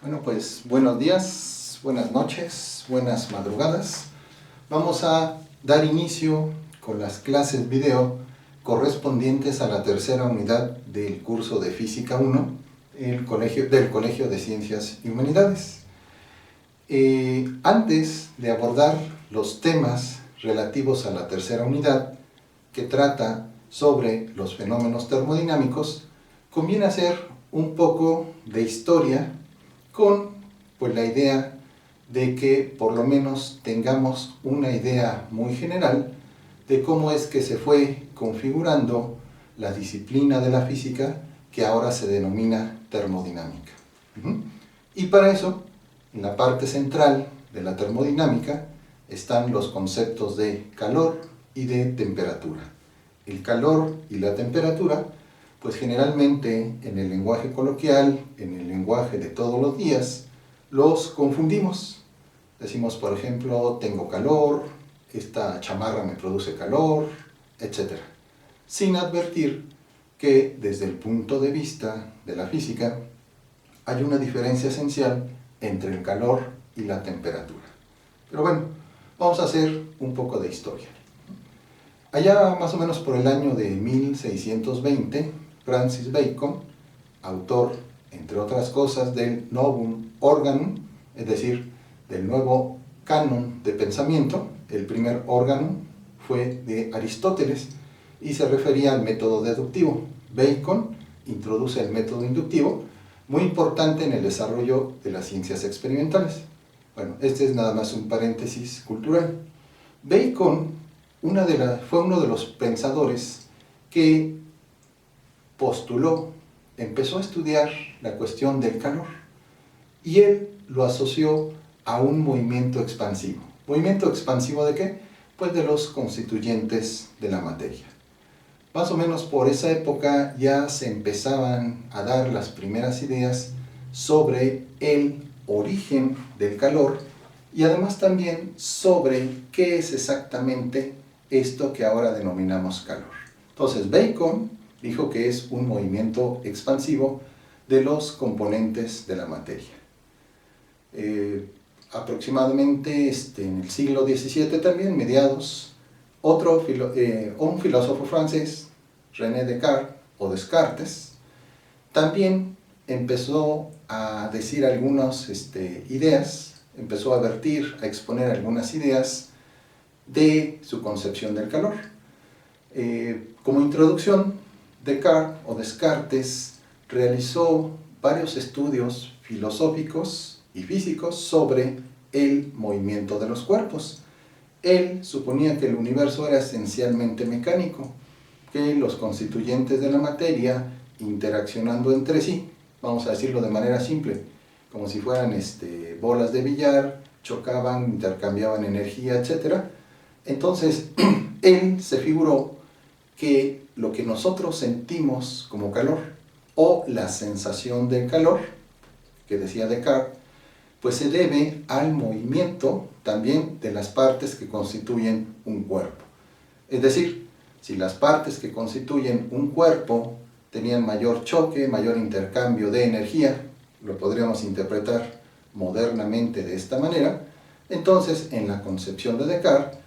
Bueno, pues buenos días, buenas noches, buenas madrugadas. Vamos a dar inicio con las clases video correspondientes a la tercera unidad del curso de Física 1 del Colegio de Ciencias y Humanidades. Antes de abordar los temas relativos a la tercera unidad, que trata sobre los fenómenos termodinámicos, conviene hacer un poco de historia con la idea de que por lo menos tengamos una idea muy general de cómo es que se fue configurando la disciplina de la física que ahora se denomina termodinámica. Y para eso, en la parte central de la termodinámica están los conceptos de calor y de temperatura. El calor y la temperatura, pues generalmente en el lenguaje coloquial, en el lenguaje de todos los días, los confundimos. Decimos, por ejemplo, tengo calor, esta chamarra me produce calor, etc. Sin advertir que desde el punto de vista de la física hay una diferencia esencial entre el calor y la temperatura. Pero bueno, vamos a hacer un poco de historia. Allá más o menos por el año de 1620, Francis Bacon, autor, entre otras cosas, del Novum Organum, es decir, del nuevo canon de pensamiento. El primer órgano fue de Aristóteles y se refería al método deductivo. Bacon introduce el método inductivo, muy importante en el desarrollo de las ciencias experimentales. Bueno, este es nada más un paréntesis cultural. Bacon fue uno de los pensadores que empezó a estudiar la cuestión del calor, y él lo asoció a un movimiento expansivo. ¿Movimiento expansivo de qué? Pues de los constituyentes de la materia. Más o menos por esa época ya se empezaban a dar las primeras ideas sobre el origen del calor y además también sobre qué es exactamente esto que ahora denominamos calor. Entonces Bacon dijo que es un movimiento expansivo de los componentes de la materia. Aproximadamente en el siglo XVII también, mediados, un filósofo francés, René Descartes, o Descartes, también empezó a decir algunas ideas, empezó a vertir, a exponer algunas ideas de su concepción del calor. Como introducción, Descartes realizó varios estudios filosóficos y físicos sobre el movimiento de los cuerpos. Él suponía que el universo era esencialmente mecánico, que los constituyentes de la materia, interaccionando entre sí, vamos a decirlo de manera simple, como si fueran bolas de billar, chocaban, intercambiaban energía, etc. Entonces, él se figuró que lo que nosotros sentimos como calor, o la sensación del calor, que decía Descartes, pues se debe al movimiento también de las partes que constituyen un cuerpo. Es decir, si las partes que constituyen un cuerpo tenían mayor choque, mayor intercambio de energía, lo podríamos interpretar modernamente de esta manera, entonces en la concepción de Descartes,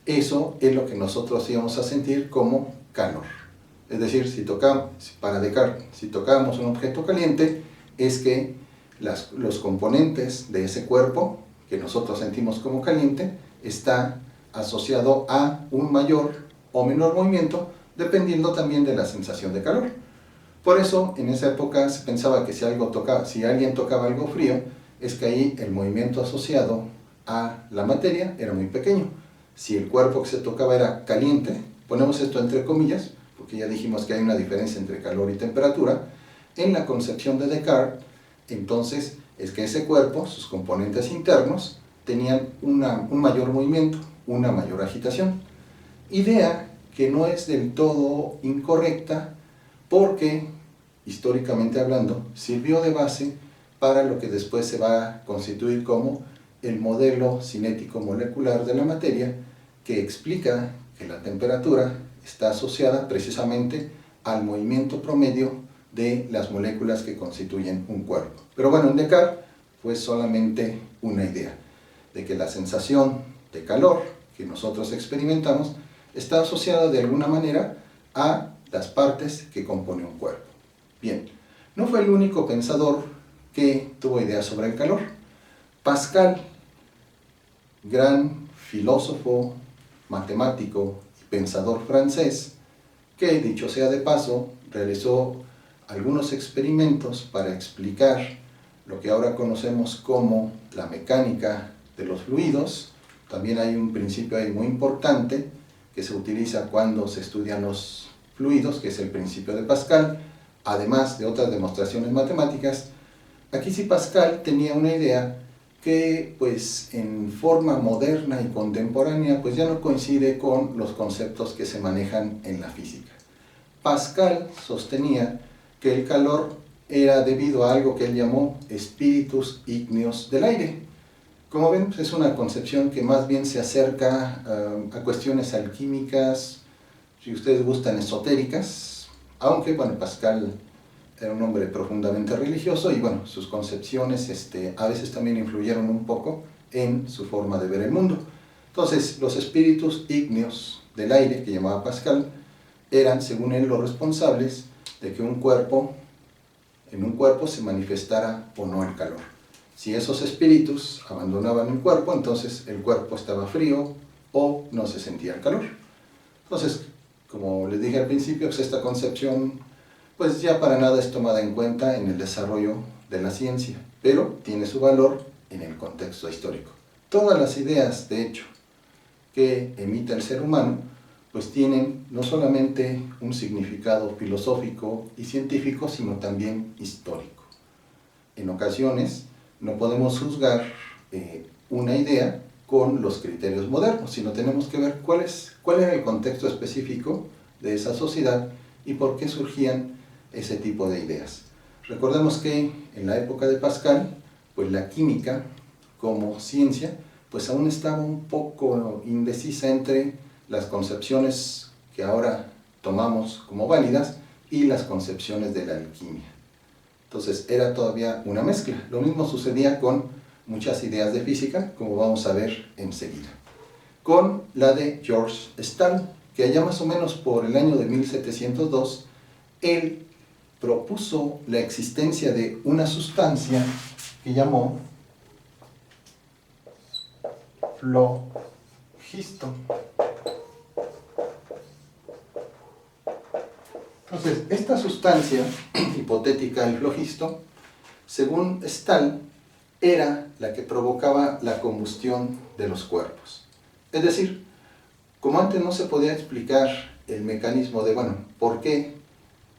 eso es lo que nosotros íbamos a sentir como calor. Es decir, para Descartes, si tocábamos un objeto caliente, es que los componentes de ese cuerpo, que nosotros sentimos como caliente, está asociado a un mayor o menor movimiento, dependiendo también de la sensación de calor. Por eso, en esa época se pensaba que si alguien tocaba algo frío, es que ahí el movimiento asociado a la materia era muy pequeño. Si el cuerpo que se tocaba era caliente, ponemos esto entre comillas, porque ya dijimos que hay una diferencia entre calor y temperatura, en la concepción de Descartes, entonces es que ese cuerpo, sus componentes internos, tenían un mayor movimiento, una mayor agitación. Idea que no es del todo incorrecta, porque, históricamente hablando, sirvió de base para lo que después se va a constituir como el modelo cinético molecular de la materia, que explica que la temperatura está asociada precisamente al movimiento promedio de las moléculas que constituyen un cuerpo. Pero bueno, en Descartes fue solamente una idea, de que la sensación de calor que nosotros experimentamos está asociada de alguna manera a las partes que componen un cuerpo. Bien, no fue el único pensador que tuvo ideas sobre el calor. Pascal, gran filósofo, matemático y pensador francés, que, dicho sea de paso, realizó algunos experimentos para explicar lo que ahora conocemos como la mecánica de los fluidos. También hay un principio ahí muy importante que se utiliza cuando se estudian los fluidos, que es el principio de Pascal, además de otras demostraciones matemáticas. Aquí sí Pascal tenía una idea que pues en forma moderna y contemporánea pues ya no coincide con los conceptos que se manejan en la física. Pascal sostenía que el calor era debido a algo que él llamó espíritus ígneos del aire. Como ven, es una concepción que más bien se acerca a cuestiones alquímicas, si ustedes gustan, esotéricas, aunque, bueno, Pascal era un hombre profundamente religioso y, bueno, sus concepciones a veces también influyeron un poco en su forma de ver el mundo. Entonces, los espíritus ígneos del aire, que llamaba Pascal, eran, según él, los responsables de que en un cuerpo se manifestara o no el calor. Si esos espíritus abandonaban el cuerpo, entonces el cuerpo estaba frío o no se sentía el calor. Entonces, como les dije al principio, pues esta concepción pues ya para nada es tomada en cuenta en el desarrollo de la ciencia, pero tiene su valor en el contexto histórico. Todas las ideas, de hecho, que emite el ser humano, pues tienen no solamente un significado filosófico y científico, sino también histórico. En ocasiones no podemos juzgar una idea con los criterios modernos, sino tenemos que ver cuál era el contexto específico de esa sociedad y por qué surgían ese tipo de ideas. Recordemos que en la época de Pascal, pues la química como ciencia, pues aún estaba un poco indecisa entre las concepciones que ahora tomamos como válidas y las concepciones de la alquimia. Entonces era todavía una mezcla. Lo mismo sucedía con muchas ideas de física, como vamos a ver enseguida. Con la de George Stahl, que allá más o menos por el año de 1702, él propuso la existencia de una sustancia que llamó flogisto. Entonces, esta sustancia hipotética, el flogisto, según Stahl, era la que provocaba la combustión de los cuerpos. Es decir, como antes no se podía explicar el mecanismo de, bueno, por qué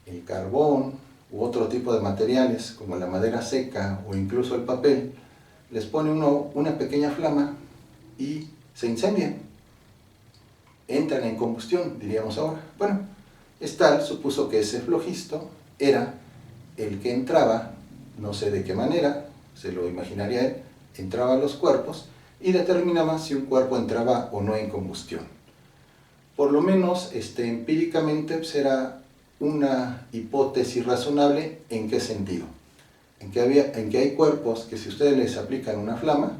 el carbón u otro tipo de materiales como la madera seca o incluso el papel, les pone uno una pequeña flama y se incendian, entran en combustión, diríamos ahora. Bueno, Stahl supuso que ese flogisto era el que entraba, no sé de qué manera, se lo imaginaría él, entraba a los cuerpos y determinaba si un cuerpo entraba o no en combustión. Por lo menos empíricamente pues, era una hipótesis razonable. ¿En qué sentido? En que hay cuerpos que si ustedes les aplican una flama,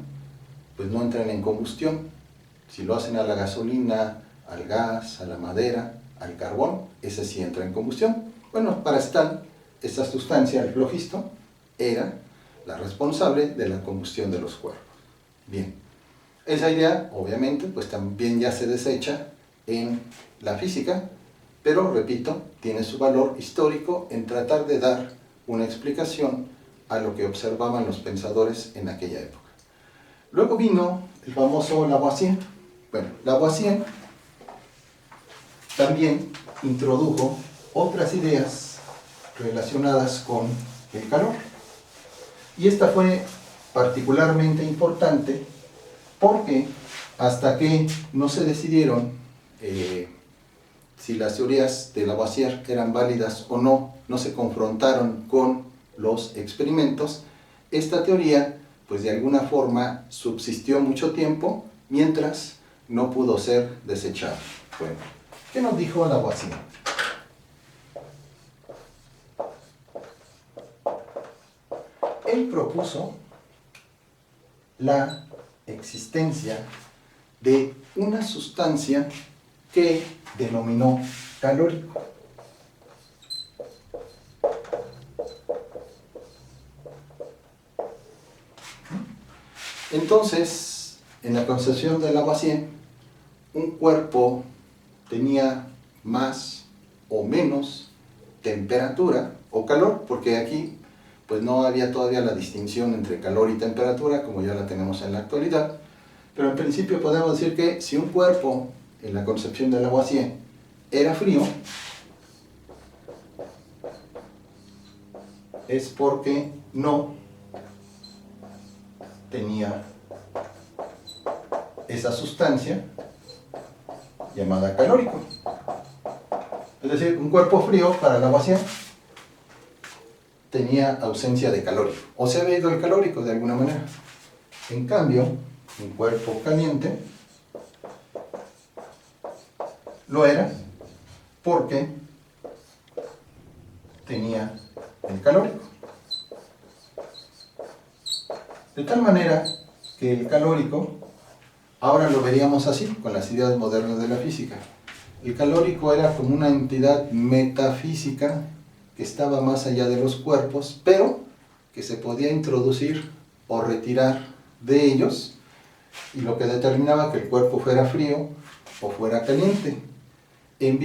pues no entran en combustión. Si lo hacen a la gasolina, al gas, a la madera, al carbón, ese sí entra en combustión. Bueno, para Stahl, esta sustancia, el flogisto, era la responsable de la combustión de los cuerpos. Bien, esa idea, obviamente, pues también ya se desecha en la física, pero, repito, tiene su valor histórico en tratar de dar una explicación a lo que observaban los pensadores en aquella época. Luego vino el famoso Lavoisier. Bueno, Lavoisier también introdujo otras ideas relacionadas con el calor. Y esta fue particularmente importante porque hasta que no se decidieron si las teorías de Lavoisier eran válidas o no, no se confrontaron con los experimentos, esta teoría pues de alguna forma subsistió mucho tiempo mientras no pudo ser desechada. Bueno, ¿qué nos dijo Lavoisier? Él propuso la existencia de una sustancia que denominó calórico. Entonces, en la concepción de Lavoisier, un cuerpo tenía más o menos temperatura o calor, porque aquí pues no había todavía la distinción entre calor y temperatura como ya la tenemos en la actualidad, pero en principio podemos decir que si un cuerpo en la concepción de Lavoisier era frío, es porque no tenía esa sustancia llamada calórico. Es decir, un cuerpo frío para Lavoisier tenía ausencia de calórico, o se había ido el calórico de alguna manera. En cambio, un cuerpo caliente lo era porque tenía el calórico. De tal manera que el calórico, ahora lo veríamos así, con las ideas modernas de la física. El calórico era como una entidad metafísica que estaba más allá de los cuerpos, pero que se podía introducir o retirar de ellos, y lo que determinaba que el cuerpo fuera frío o fuera caliente. En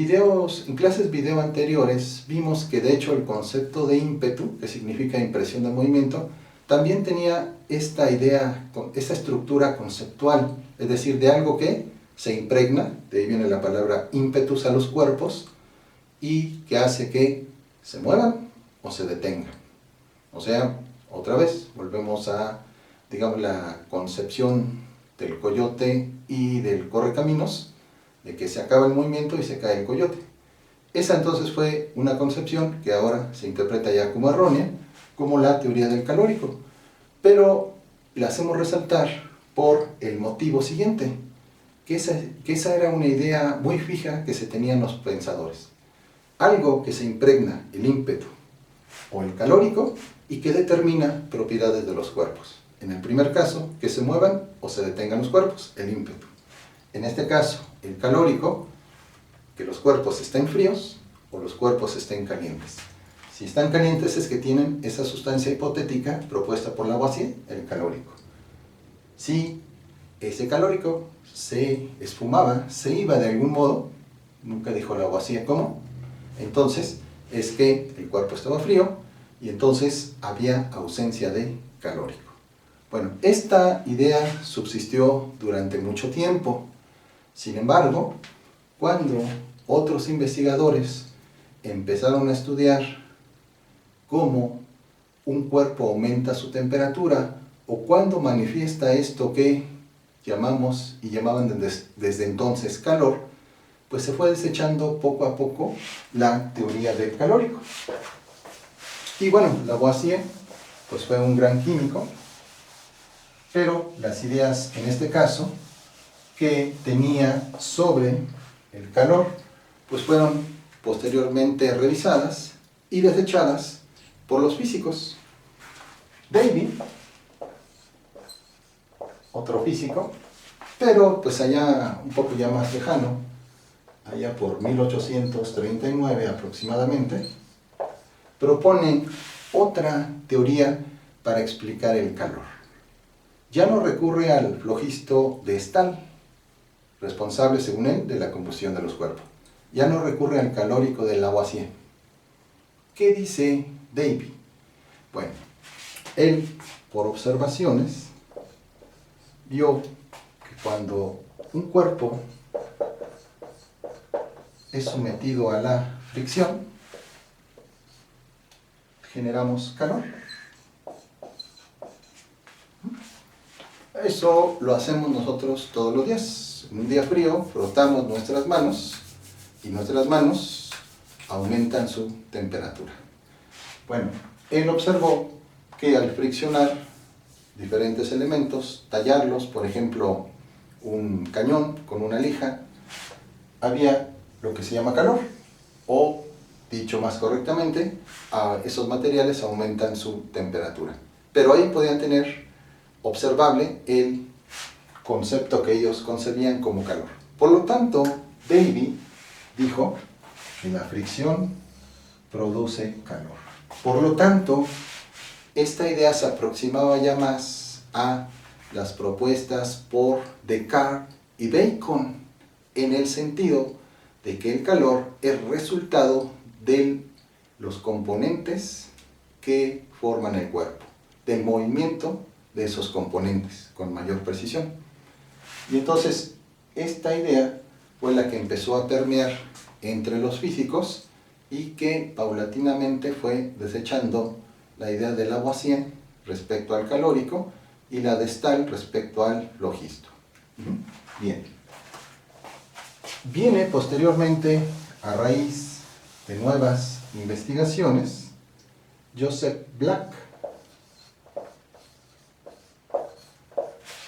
clases video anteriores vimos que de hecho el concepto de ímpetu, que significa impresión de movimiento, también tenía esta idea, esta estructura conceptual, es decir, de algo que se impregna, de ahí viene la palabra ímpetus, a los cuerpos, y que hace que se muevan o se detengan. O sea, otra vez, volvemos a, digamos, la concepción del coyote y del correcaminos, de que se acaba el movimiento y se cae el coyote. Esa entonces fue una concepción que ahora se interpreta ya como errónea, como la teoría del calórico, pero la hacemos resaltar por el motivo siguiente, que esa era una idea muy fija que se tenían los pensadores. Algo que se impregna, el ímpetu o el calórico, y que determina propiedades de los cuerpos. En el primer caso, que se muevan o se detengan los cuerpos, el ímpetu. En este caso, el calórico, que los cuerpos estén fríos o los cuerpos estén calientes. Si están calientes es que tienen esa sustancia hipotética propuesta por Lavoisier, el calórico. Si ese calórico se esfumaba, se iba de algún modo, nunca dijo Lavoisier cómo, entonces es que el cuerpo estaba frío y entonces había ausencia de calórico. Bueno, esta idea subsistió durante mucho tiempo. Sin embargo, cuando otros investigadores empezaron a estudiar cómo un cuerpo aumenta su temperatura o cuándo manifiesta esto que llamamos y llamaban desde entonces calor, pues se fue desechando poco a poco la teoría del calórico. Y bueno, Lavoisier pues fue un gran químico, pero las ideas en este caso que tenía sobre el calor pues fueron posteriormente revisadas y desechadas por los físicos. Davy, otro físico, pero pues allá un poco ya más lejano, allá por 1839 aproximadamente, propone otra teoría para explicar el calor. Ya no recurre al flogisto de Stahl, responsable según él de la combustión de los cuerpos. Ya no recurre al calórico de Lavoisier. ¿Qué dice Davy? Bueno, él, por observaciones, vio que cuando un cuerpo es sometido a la fricción, generamos calor. Eso lo hacemos nosotros todos los días. En un día frío frotamos nuestras manos y nuestras manos aumentan su temperatura. Bueno, él observó que al friccionar diferentes elementos, tallarlos, por ejemplo, un cañón con una lija, había lo que se llama calor, o dicho más correctamente, esos materiales aumentan su temperatura. Pero ahí podían tener observable el concepto que ellos concebían como calor. Por lo tanto, Davy dijo que la fricción produce calor. Por lo tanto, esta idea se aproximaba ya más a las propuestas por Descartes y Bacon, en el sentido de que el calor es resultado de los componentes que forman el cuerpo, del movimiento de esos componentes con mayor precisión. Y entonces esta idea fue la que empezó a permear entre los físicos y que paulatinamente fue desechando la idea del Lavoisier respecto al calórico y la de Stahl respecto al logisto. Bien. Viene posteriormente, a raíz de nuevas investigaciones, Joseph Black,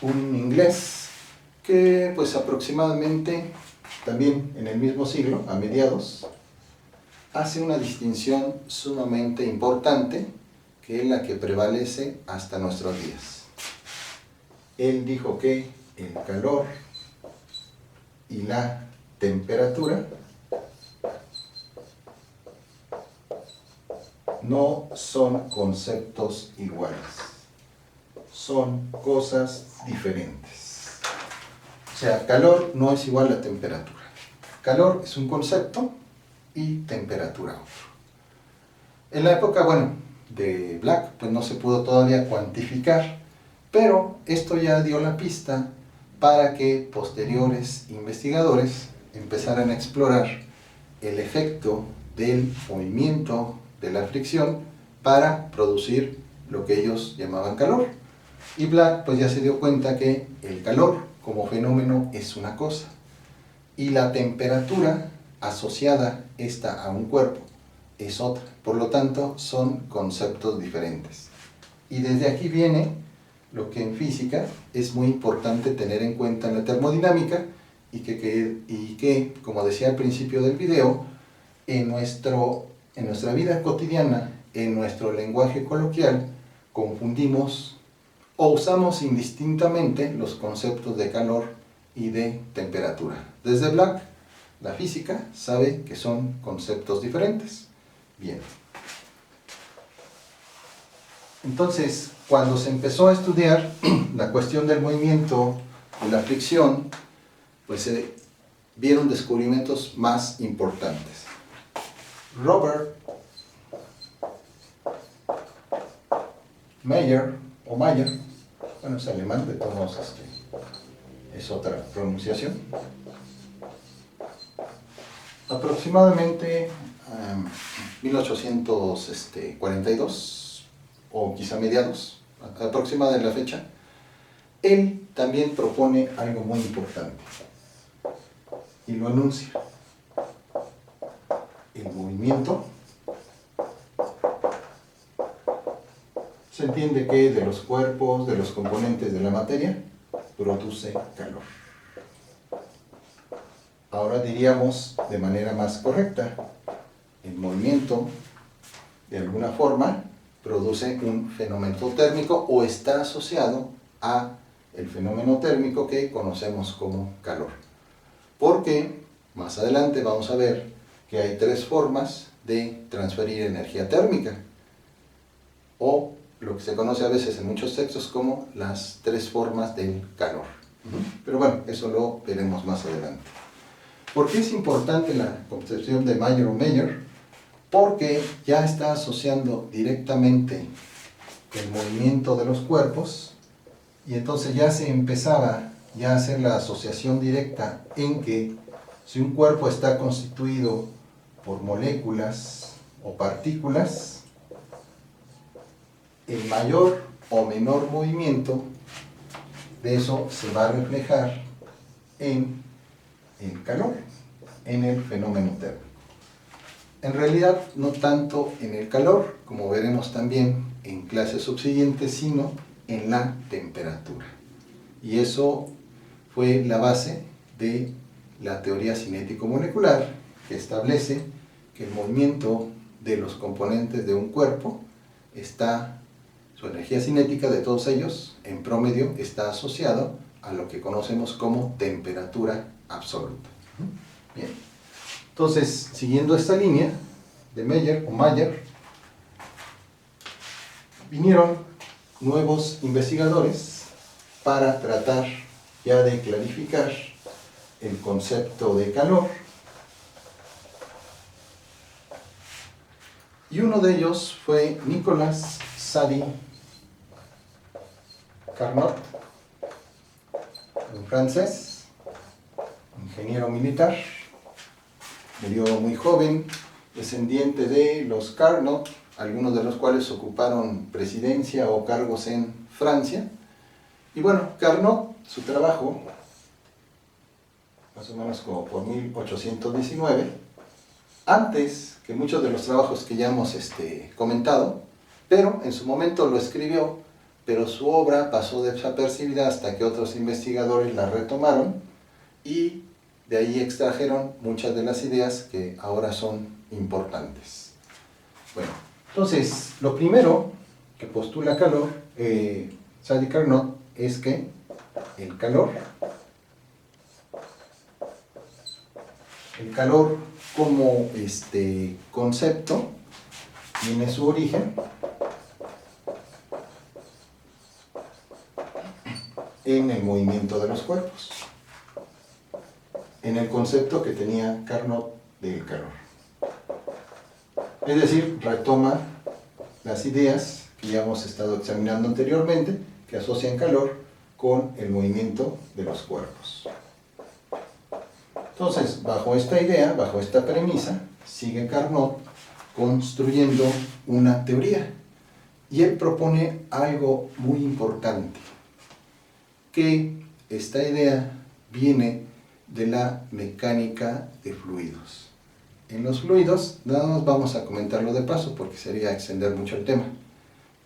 un inglés que pues aproximadamente también en el mismo siglo, a mediados, hace una distinción sumamente importante que es la que prevalece hasta nuestros días. Él dijo que el calor y la temperatura no son conceptos iguales, son cosas diferentes. O sea, calor no es igual a temperatura. Calor es un concepto y temperatura otro. En la época, de Black, pues no se pudo todavía cuantificar, pero esto ya dio la pista para que posteriores investigadores empezaran a explorar el efecto del movimiento de la fricción para producir lo que ellos llamaban calor. Y Black pues ya se dio cuenta que el calor como fenómeno es una cosa y la temperatura asociada esta a un cuerpo es otra. Por lo tanto, son conceptos diferentes. Y desde aquí viene lo que en física es muy importante tener en cuenta en la termodinámica y que, como decía al principio del video, en nuestra vida cotidiana, en nuestro lenguaje coloquial, confundimos o usamos indistintamente los conceptos de calor y de temperatura. Desde Black, la física sabe que son conceptos diferentes. Bien. Entonces, cuando se empezó a estudiar la cuestión del movimiento y la fricción, pues se vieron descubrimientos más importantes. Robert Mayer, es alemán, de todos modos es otra pronunciación. Aproximadamente 1842, o quizá mediados, aproximada de la fecha, él también propone algo muy importante y lo anuncia. El movimiento se entiende que de los cuerpos, de los componentes de la materia, produce calor. Ahora diríamos de manera más correcta, el movimiento de alguna forma produce un fenómeno térmico o está asociado a el fenómeno térmico que conocemos como calor. Porque más adelante vamos a ver que hay tres formas de transferir energía térmica, o lo que se conoce a veces en muchos textos como las tres formas del calor. Pero bueno, eso lo veremos más adelante. ¿Por qué es importante la concepción de Mayer o Mayer? Porque ya está asociando directamente el movimiento de los cuerpos y entonces ya se empezaba a hacer la asociación directa en que si un cuerpo está constituido por moléculas o partículas, el mayor o menor movimiento de eso se va a reflejar en el calor, en el fenómeno térmico. En realidad, no tanto en el calor, como veremos también en clases subsiguientes, sino en la temperatura. Y eso fue la base de la teoría cinético-molecular, que establece que el movimiento de los componentes de un cuerpo está Su energía cinética de todos ellos, en promedio, está asociado a lo que conocemos como temperatura absoluta. Bien. Entonces, siguiendo esta línea de Mayer, vinieron nuevos investigadores para tratar ya de clarificar el concepto de calor. Y uno de ellos fue Nicolas Sadi-Carnot, un francés, ingeniero militar, murió muy joven, descendiente de los Carnot, algunos de los cuales ocuparon presidencia o cargos en Francia. Y bueno, Carnot, su trabajo, más o menos como por 1819, antes que muchos de los trabajos que ya hemos comentado, pero en su momento lo escribió, pero su obra pasó desapercibida hasta que otros investigadores la retomaron y de ahí extrajeron muchas de las ideas que ahora son importantes. Bueno, entonces, lo primero que postula Sadi Carnot es que el calor como concepto tiene su origen en el movimiento de los cuerpos, en el concepto que tenía Carnot del calor. Es decir, retoma las ideas que ya hemos estado examinando anteriormente, que asocian calor con el movimiento de los cuerpos. Entonces, bajo esta idea, bajo esta premisa, sigue Carnot construyendo una teoría. Y él propone algo muy importante, que esta idea viene de la mecánica de fluidos. En los fluidos, nada más vamos a comentarlo de paso porque sería extender mucho el tema.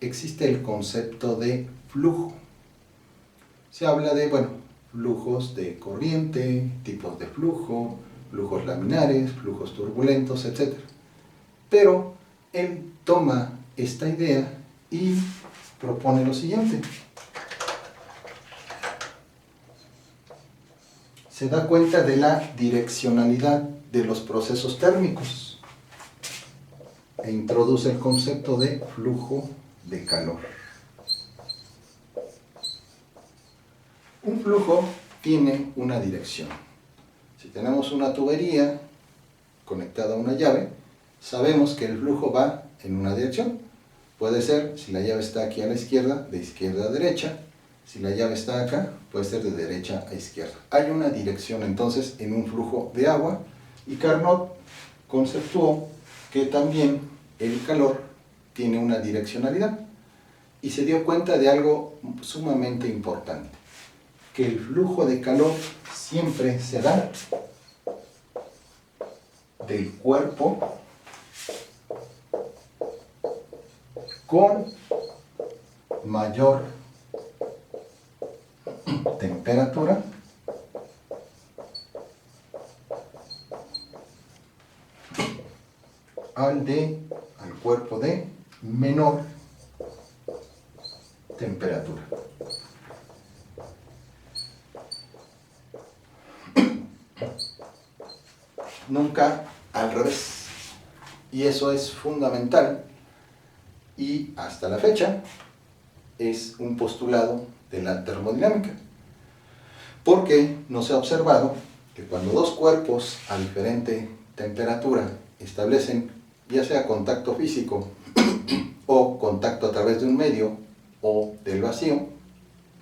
Existe el concepto de flujo. Se habla de, flujos de corriente, tipos de flujo, flujos laminares, flujos turbulentos, etc. Pero él toma esta idea y propone lo siguiente. Se da cuenta de la direccionalidad de los procesos térmicos e introduce el concepto de flujo de calor. Un flujo tiene una dirección. Si tenemos una tubería conectada a una llave, sabemos que el flujo va en una dirección. Puede ser, si la llave está aquí a la izquierda, de izquierda a derecha. Si la llave está acá, puede ser de derecha a izquierda. Hay una dirección entonces en un flujo de agua y Carnot conceptuó que también el calor tiene una direccionalidad y se dio cuenta de algo sumamente importante, que el flujo de calor siempre se da del cuerpo con mayor temperatura al cuerpo de menor temperatura. Nunca al revés. Y eso es fundamental y hasta la fecha es un postulado de la termodinámica, porque no se ha observado que cuando dos cuerpos a diferente temperatura establecen ya sea contacto físico o contacto a través de un medio o del vacío,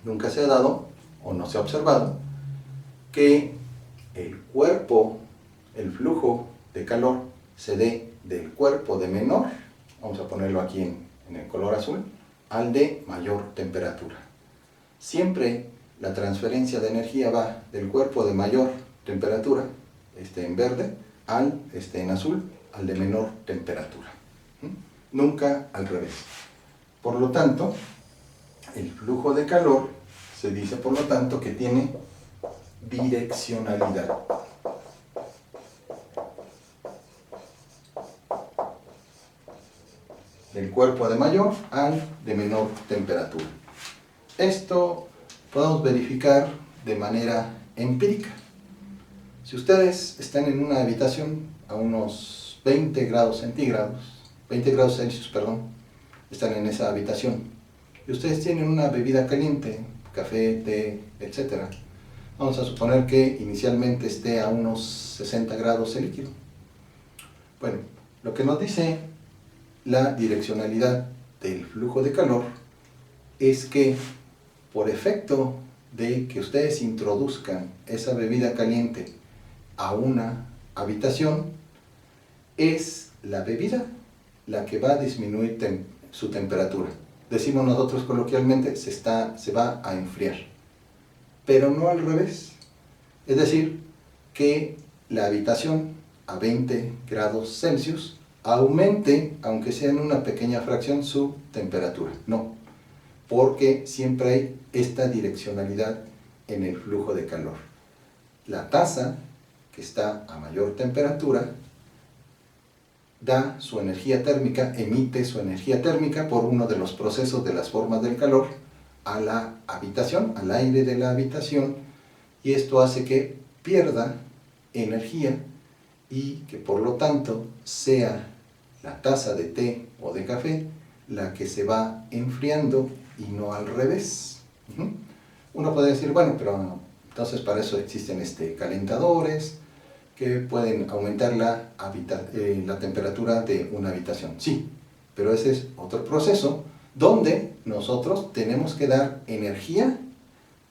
nunca se ha dado o no se ha observado que el flujo de calor se dé del cuerpo de menor, vamos a ponerlo aquí en el color azul, al de mayor temperatura. Siempre la transferencia de energía va del cuerpo de mayor temperatura, en verde, al en azul, al de menor temperatura. Nunca al revés. Por lo tanto, el flujo de calor se dice por lo tanto que tiene direccionalidad. del cuerpo de mayor al de menor temperatura. Esto podemos verificar de manera empírica. Si ustedes están en una habitación a unos 20 grados centígrados, 20 grados Celsius, perdón, están en esa habitación, y ustedes tienen una bebida caliente, café, té, etc. Vamos a suponer que inicialmente esté a unos 60 grados el líquido. Bueno, lo que nos dice la direccionalidad del flujo de calor es que por efecto de que ustedes introduzcan esa bebida caliente a una habitación, es la bebida la que va a disminuir su temperatura. Decimos nosotros coloquialmente, se va a enfriar, pero no al revés. Es decir, que la habitación a 20 grados Celsius aumente, aunque sea en una pequeña fracción, su temperatura. No, porque siempre hay esta direccionalidad en el flujo de calor. La taza que está a mayor temperatura da su energía térmica, emite su energía térmica por uno de los procesos de las formas del calor a la habitación, al aire de la habitación, y esto hace que pierda energía y que por lo tanto sea la taza de té o de café la que se va enfriando y no al revés. Uno puede decir, bueno, pero entonces para eso existen calentadores que pueden aumentar la temperatura de una habitación. Sí, pero ese es otro proceso donde nosotros tenemos que dar energía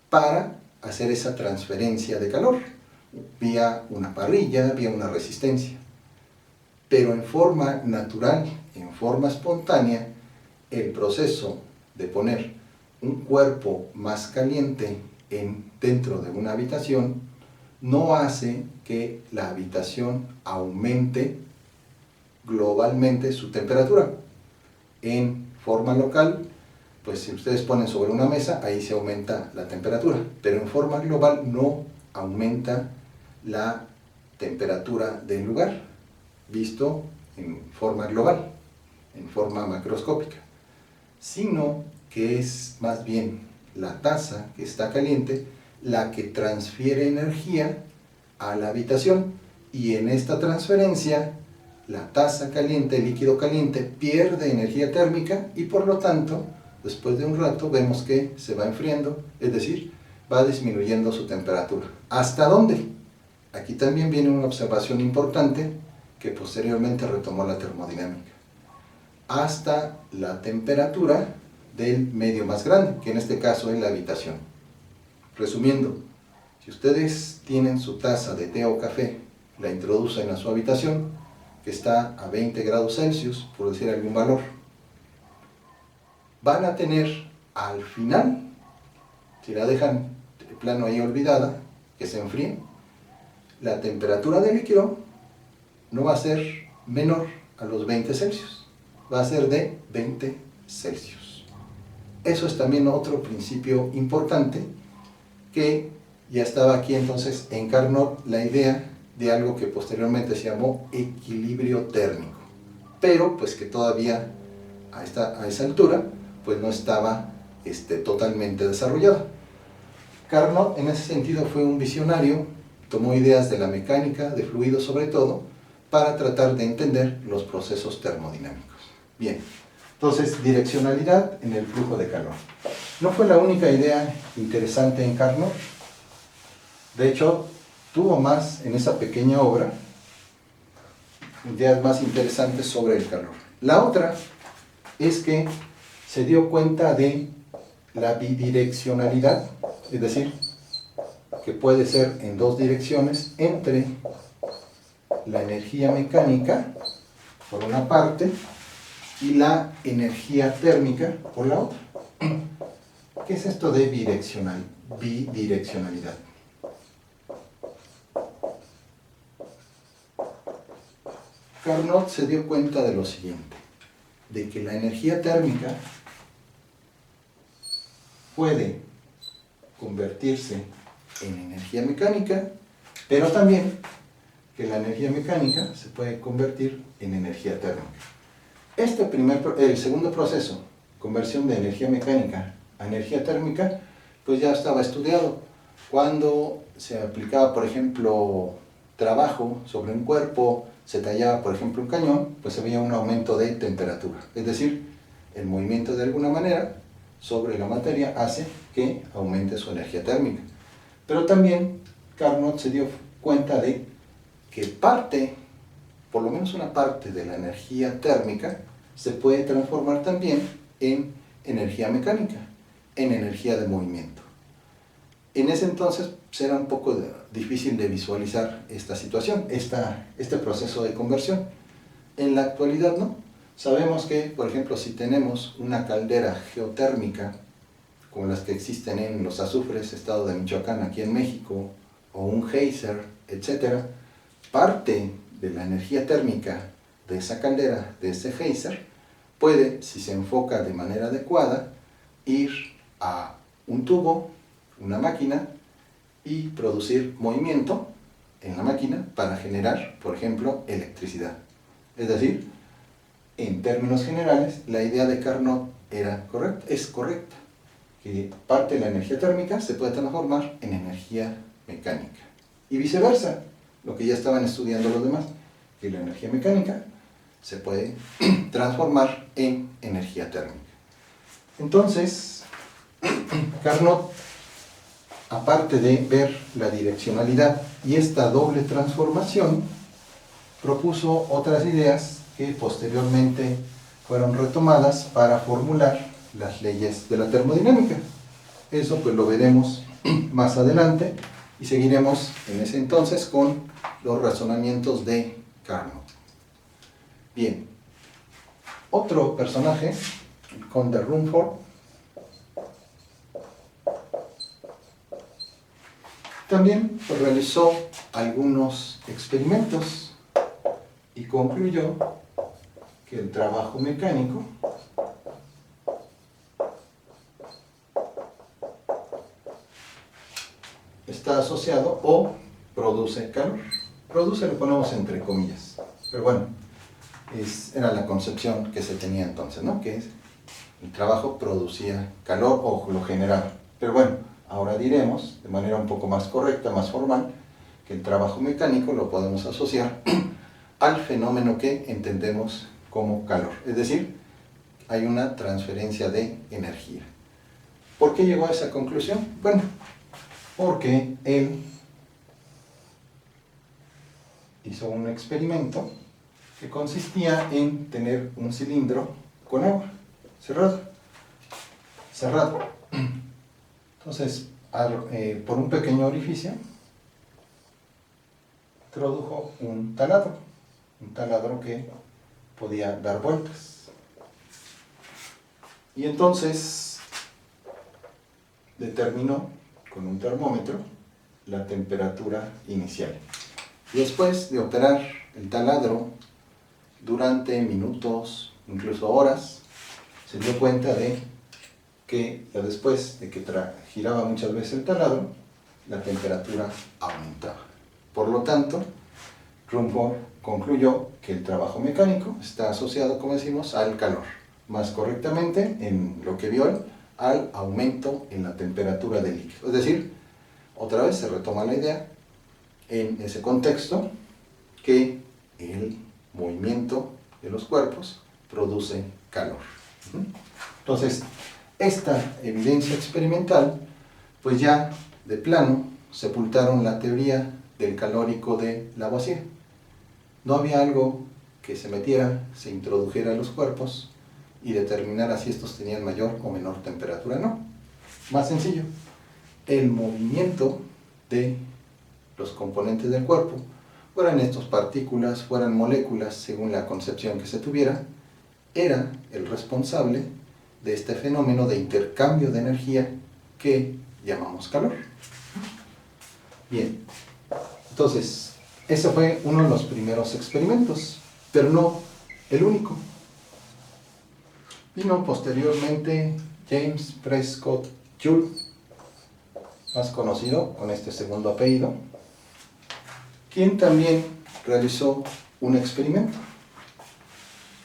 para hacer esa transferencia de calor, vía una parrilla, vía una resistencia. Pero en forma natural, en forma espontánea, el proceso de poner un cuerpo más caliente dentro de una habitación no hace que la habitación aumente globalmente su temperatura. En forma local, pues si ustedes ponen sobre una mesa, ahí se aumenta la temperatura, pero en forma global no aumenta la temperatura del lugar, visto en forma global, en forma macroscópica, sino que es más bien la taza que está caliente la que transfiere energía a la habitación, y en esta transferencia la taza caliente, el líquido caliente, pierde energía térmica y por lo tanto, después de un rato vemos que se va enfriando, es decir, va disminuyendo su temperatura. ¿Hasta dónde? Aquí también viene una observación importante que posteriormente retomó la termodinámica. Hasta la temperatura del medio más grande, que en este caso es la habitación. Resumiendo, si ustedes tienen su taza de té o café, la introducen a su habitación, que está a 20 grados Celsius, por decir algún valor, van a tener al final, si la dejan de plano ahí olvidada, que se enfríe, la temperatura del líquido no va a ser menor a los 20 Celsius, va a ser de 20 Celsius. Eso es también otro principio importante que ya estaba aquí entonces en Carnot la idea de algo que posteriormente se llamó equilibrio térmico, pero pues que todavía a esa altura pues no estaba totalmente desarrollado. Carnot en ese sentido fue un visionario, tomó ideas de la mecánica, de fluidos sobre todo, para tratar de entender los procesos termodinámicos. Bien, entonces direccionalidad en el flujo de calor. No fue la única idea interesante en Carnot. De hecho, tuvo más en esa pequeña obra, ideas más interesantes sobre el calor. La otra es que se dio cuenta de la bidireccionalidad, es decir, que puede ser en dos direcciones entre la energía mecánica, por una parte, y la energía térmica, por la otra. ¿Qué es esto de bidireccionalidad? Carnot se dio cuenta de lo siguiente, de que la energía térmica puede convertirse en energía mecánica, pero también que la energía mecánica se puede convertir en energía térmica. El segundo proceso, conversión de energía mecánica a energía térmica, pues ya estaba estudiado. Cuando se aplicaba, por ejemplo, trabajo sobre un cuerpo, se tallaba, por ejemplo, un cañón, pues se veía un aumento de temperatura. Es decir, el movimiento de alguna manera sobre la materia hace que aumente su energía térmica. Pero también Carnot se dio cuenta de que por lo menos una parte de la energía térmica se puede transformar también en energía mecánica, en energía de movimiento. En ese entonces era un poco difícil de visualizar esta situación, este proceso de conversión. En la actualidad no. Sabemos que, por ejemplo, si tenemos una caldera geotérmica, como las que existen en Los Azufres, estado de Michoacán, aquí en México, o un geyser, etc., parte de la energía térmica de esa caldera, de ese geyser, puede, si se enfoca de manera adecuada, ir a un tubo, una máquina, y producir movimiento en la máquina para generar, por ejemplo, electricidad. Es decir, en términos generales, la idea de Carnot es correcta, que parte de la energía térmica se puede transformar en energía mecánica. Y viceversa, lo que ya estaban estudiando los demás, que la energía mecánica se puede transformar en energía térmica. Entonces, Carnot, aparte de ver la direccionalidad y esta doble transformación, propuso otras ideas que posteriormente fueron retomadas para formular las leyes de la termodinámica. Eso pues lo veremos más adelante y seguiremos en ese entonces con los razonamientos de Carnot. Bien, otro personaje, el conde Rumford, también realizó algunos experimentos y concluyó que el trabajo mecánico está asociado o produce calor. Produce lo ponemos entre comillas, pero bueno, era la concepción que se tenía entonces, ¿no? Que el trabajo producía calor o lo generaba. Pero bueno, ahora diremos de manera un poco más correcta, más formal, que el trabajo mecánico lo podemos asociar al fenómeno que entendemos como calor. Es decir, hay una transferencia de energía. ¿Por qué llegó a esa conclusión? Bueno, porque él hizo un experimento que consistía en tener un cilindro con agua cerrado. Entonces, por un pequeño orificio, introdujo un taladro que podía dar vueltas. Y entonces determinó con un termómetro la temperatura inicial. Y después de operar el taladro durante minutos, incluso horas, se dio cuenta de que después de que giraba muchas veces el taladro, la temperatura aumentaba. Por lo tanto, Rumford concluyó que el trabajo mecánico está asociado, como decimos, al calor. Más correctamente, en lo que vio él, al aumento en la temperatura del líquido. Es decir, otra vez se retoma la idea, en ese contexto, que el movimiento de los cuerpos produce calor. Entonces, esta evidencia experimental, pues ya de plano sepultaron la teoría del calórico de Lavoisier. No había algo que se introdujera a los cuerpos y determinara si estos tenían mayor o menor temperatura. No, más sencillo. El movimiento de los componentes del cuerpo, fueran estos partículas, fueran moléculas, según la concepción que se tuviera, era el responsable de este fenómeno de intercambio de energía que llamamos calor. Bien, entonces, ese fue uno de los primeros experimentos, pero no el único. Vino posteriormente James Prescott Joule, más conocido con este segundo apellido, quien también realizó un experimento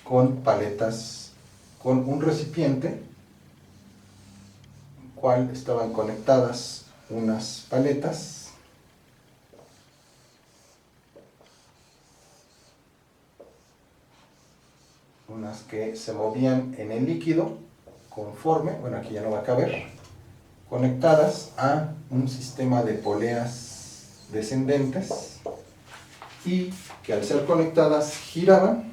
con paletas, con un recipiente, en el cual estaban conectadas unas paletas, unas que se movían en el líquido conforme, bueno, aquí ya no va a caber, conectadas a un sistema de poleas descendentes y que al ser conectadas giraban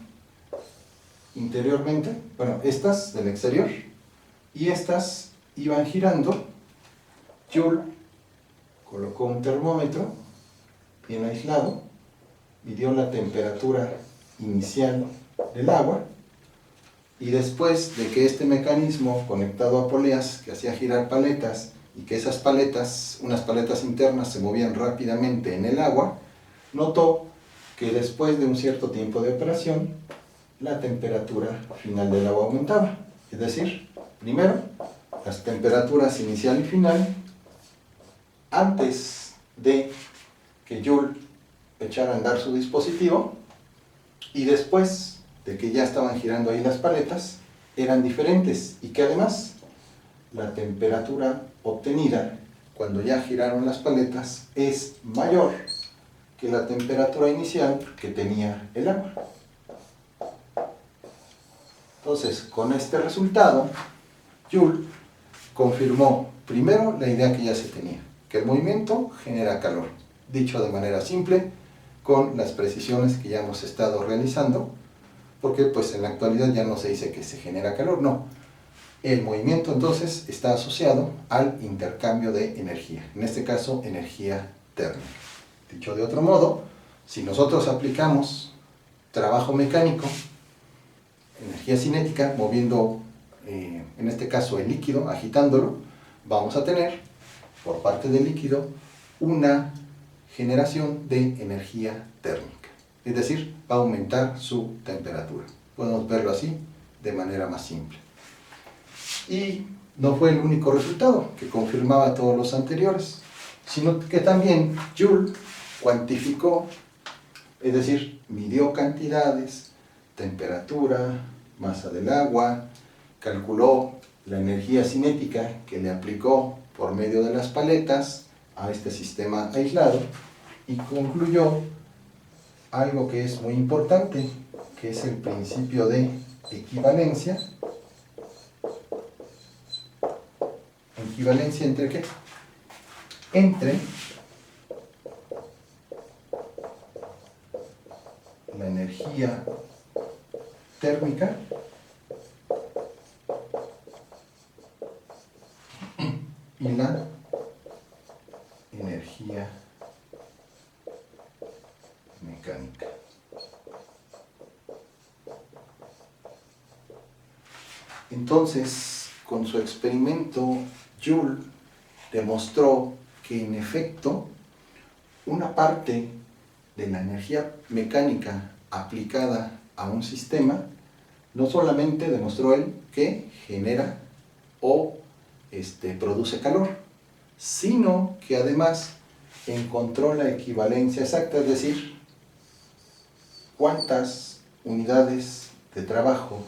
interiormente, bueno, estas del exterior y estas iban girando. Joule colocó un termómetro bien aislado, midió la temperatura inicial del agua y después de que este mecanismo conectado a poleas que hacía girar paletas y que esas paletas, unas paletas internas se movían rápidamente en el agua, notó que después de un cierto tiempo de operación la temperatura final del agua aumentaba. Es decir, primero las temperaturas inicial y final antes de que Joule echara a andar su dispositivo y después de que ya estaban girando ahí las paletas eran diferentes y que además la temperatura obtenida cuando ya giraron las paletas es mayor que la temperatura inicial que tenía el agua. Entonces, con este resultado, Joule confirmó primero la idea que ya se tenía, que el movimiento genera calor, dicho de manera simple, con las precisiones que ya hemos estado realizando, porque pues en la actualidad ya no se dice que se genera calor, no. El movimiento entonces está asociado al intercambio de energía, en este caso energía térmica. Dicho de otro modo, si nosotros aplicamos trabajo mecánico, energía cinética, moviendo en este caso el líquido, agitándolo, vamos a tener por parte del líquido una generación de energía térmica. Es decir, va a aumentar su temperatura. Podemos verlo así, de manera más simple. Y no fue el único resultado que confirmaba todos los anteriores, sino que también Joule cuantificó, es decir, midió cantidades, temperatura, masa del agua, calculó la energía cinética que le aplicó por medio de las paletas a este sistema aislado y concluyó algo que es muy importante, que es el principio de equivalencia. ¿Equivalencia entre qué? Entre la energía térmica y la energía mecánica. Entonces, con su experimento, Joule demostró que en efecto una parte de la energía mecánica aplicada a un sistema no solamente demostró él que genera o produce calor, sino que además encontró la equivalencia exacta, es decir, cuántas unidades de trabajo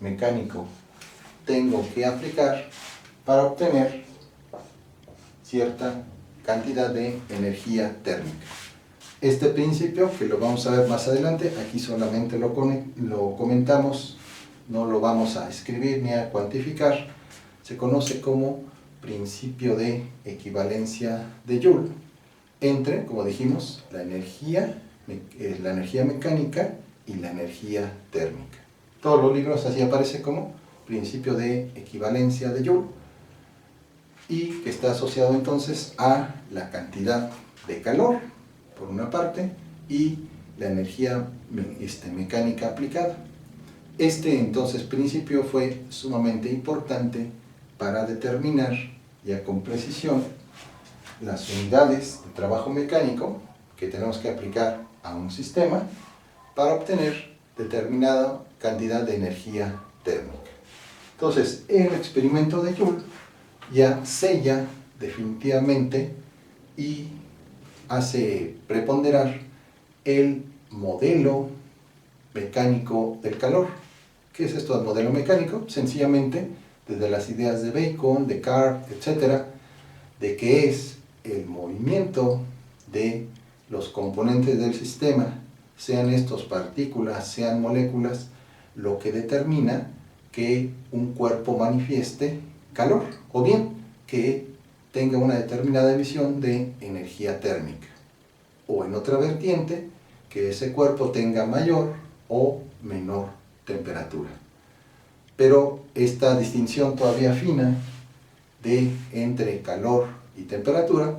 mecánico tengo que aplicar para obtener cierta cantidad de energía térmica. Este principio, que lo vamos a ver más adelante, aquí solamente lo comentamos, no lo vamos a escribir ni a cuantificar, se conoce como principio de equivalencia de Joule entre, como dijimos, la energía mecánica y la energía térmica. Todos los libros así aparece como principio de equivalencia de Joule y que está asociado entonces a la cantidad de calor por una parte y la energía mecánica aplicada. Este entonces principio fue sumamente importante para determinar ya con precisión las unidades de trabajo mecánico que tenemos que aplicar a un sistema para obtener determinada cantidad de energía térmica. Entonces, el experimento de Joule ya sella definitivamente y hace preponderar el modelo mecánico del calor. ¿Qué es esto del modelo mecánico? Sencillamente, desde las ideas de Bacon, Descartes, etc., de que es el movimiento de los componentes del sistema, sean estos partículas, sean moléculas, lo que determina que un cuerpo manifieste calor, o bien que tenga una determinada emisión de energía térmica, o en otra vertiente, que ese cuerpo tenga mayor o menor temperatura. Pero esta distinción todavía fina entre calor y temperatura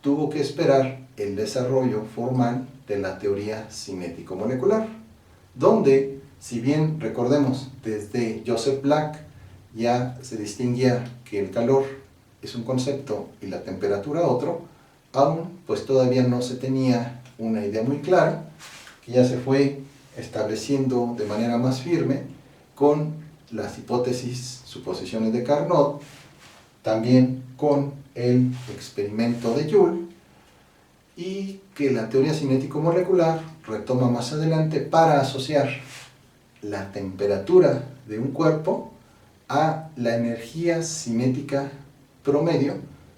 tuvo que esperar el desarrollo formal de la teoría cinético-molecular, donde, si bien recordemos desde Joseph Black ya se distinguía que el calor es un concepto y la temperatura otro, aún pues todavía no se tenía una idea muy clara, que ya se fue estableciendo de manera más firme con las hipótesis, suposiciones de Carnot, también con el experimento de Joule, y que la teoría cinético-molecular retoma más adelante para asociar la temperatura de un cuerpo a la energía cinética promedio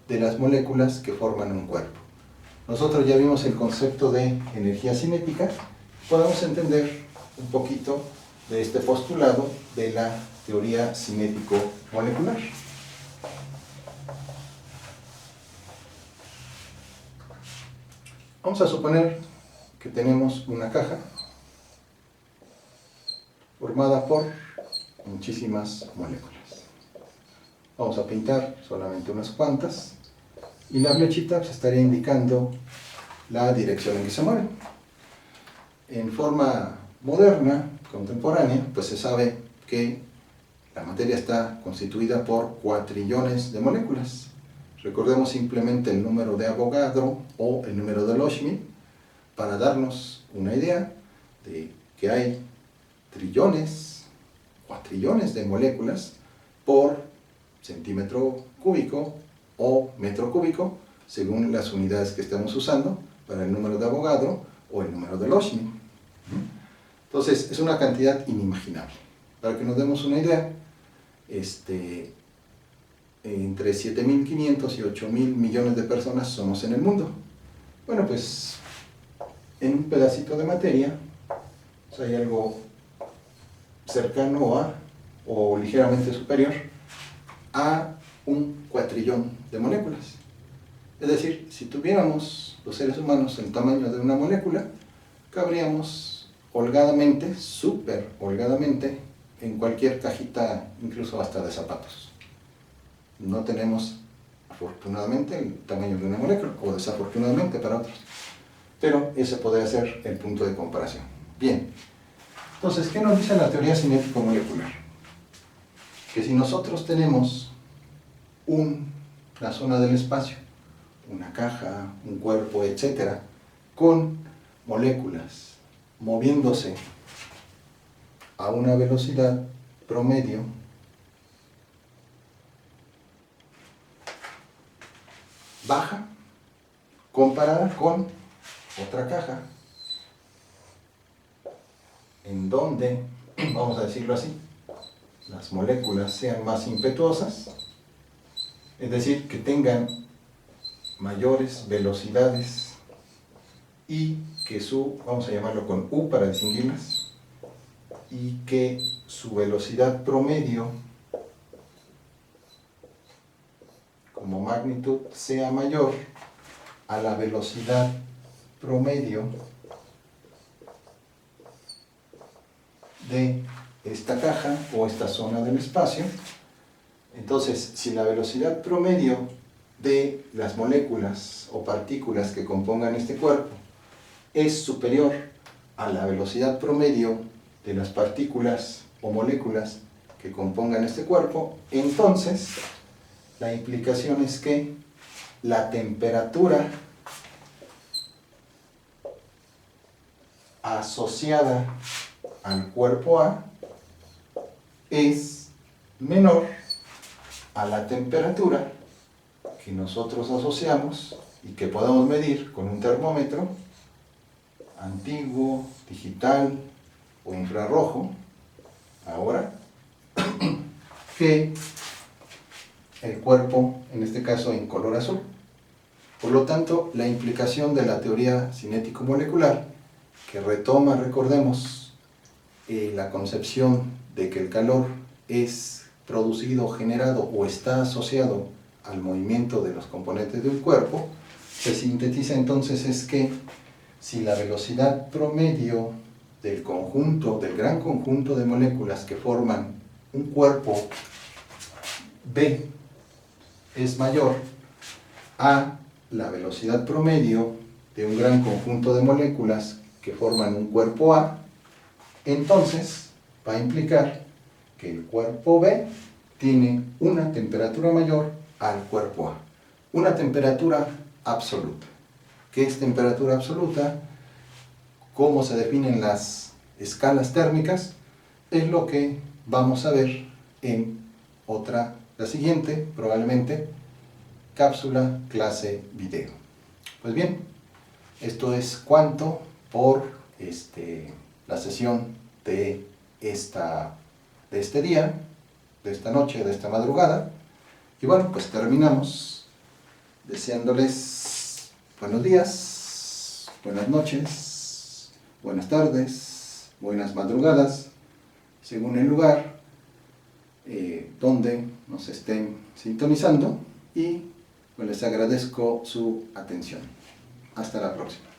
de las moléculas que forman un cuerpo. Nosotros ya vimos el concepto de energía cinética, podemos entender un poquito de este postulado de la teoría cinético-molecular. Vamos a suponer que tenemos una caja formada por muchísimas moléculas. Vamos a pintar solamente unas cuantas y la flechita pues estaría indicando la dirección en que se mueven. En forma moderna, contemporánea, pues se sabe que la materia está constituida por cuatrillones de moléculas. Recordemos simplemente el número de Avogadro o el número de Loschmidt para darnos una idea de que hay trillones, cuatrillones de moléculas por centímetro cúbico o metro cúbico, según las unidades que estemos usando para el número de Avogadro o el número de Loschmidt. Entonces, es una cantidad inimaginable. Para que nos demos una idea, entre 7.500 y 8.000 millones de personas somos en el mundo. Bueno, pues en un pedacito de materia pues hay algo cercano a, o ligeramente superior a un cuatrillón de moléculas. Es decir, si tuviéramos los seres humanos el tamaño de una molécula, cabríamos holgadamente, súper holgadamente, en cualquier cajita, incluso hasta de zapatos. No tenemos, afortunadamente, el tamaño de una molécula, o desafortunadamente para otros. Pero ese podría ser el punto de comparación. Bien, entonces, ¿qué nos dice la teoría cinético-molecular? Que si nosotros tenemos una zona del espacio, una caja, un cuerpo, etc., con moléculas moviéndose a una velocidad promedio baja, comparada con otra caja, en donde, vamos a decirlo así, las moléculas sean más impetuosas, es decir, que tengan mayores velocidades y que vamos a llamarlo con U para distinguirlas, y que su velocidad promedio como magnitud sea mayor a la velocidad promedio de esta caja o esta zona del espacio. Entonces, si la velocidad promedio de las moléculas o partículas que compongan este cuerpo es superior a la velocidad promedio de las partículas o moléculas que compongan este cuerpo, entonces la implicación es que la temperatura asociada al cuerpo A es menor a la temperatura que nosotros asociamos y que podemos medir con un termómetro antiguo, digital, o infrarrojo, ahora, que el cuerpo, en este caso en color azul. Por lo tanto, la implicación de la teoría cinético-molecular, que retoma, recordemos, la concepción de que el calor es producido, generado o está asociado al movimiento de los componentes de un cuerpo, se sintetiza entonces es que si la velocidad promedio del conjunto, del gran conjunto de moléculas que forman un cuerpo B es mayor a la velocidad promedio de un gran conjunto de moléculas que forman un cuerpo A, entonces va a implicar que el cuerpo B tiene una temperatura mayor al cuerpo A. Una temperatura absoluta. ¿Qué es temperatura absoluta? ¿Cómo se definen las escalas térmicas? Es lo que vamos a ver en la siguiente, probablemente, cápsula clase video. Pues bien, esto es cuanto por la sesión de este día, de esta noche, de esta madrugada. Y bueno, pues terminamos deseándoles buenos días, buenas noches, buenas tardes, buenas madrugadas, según el lugar donde nos estén sintonizando, y pues les agradezco su atención. Hasta la próxima.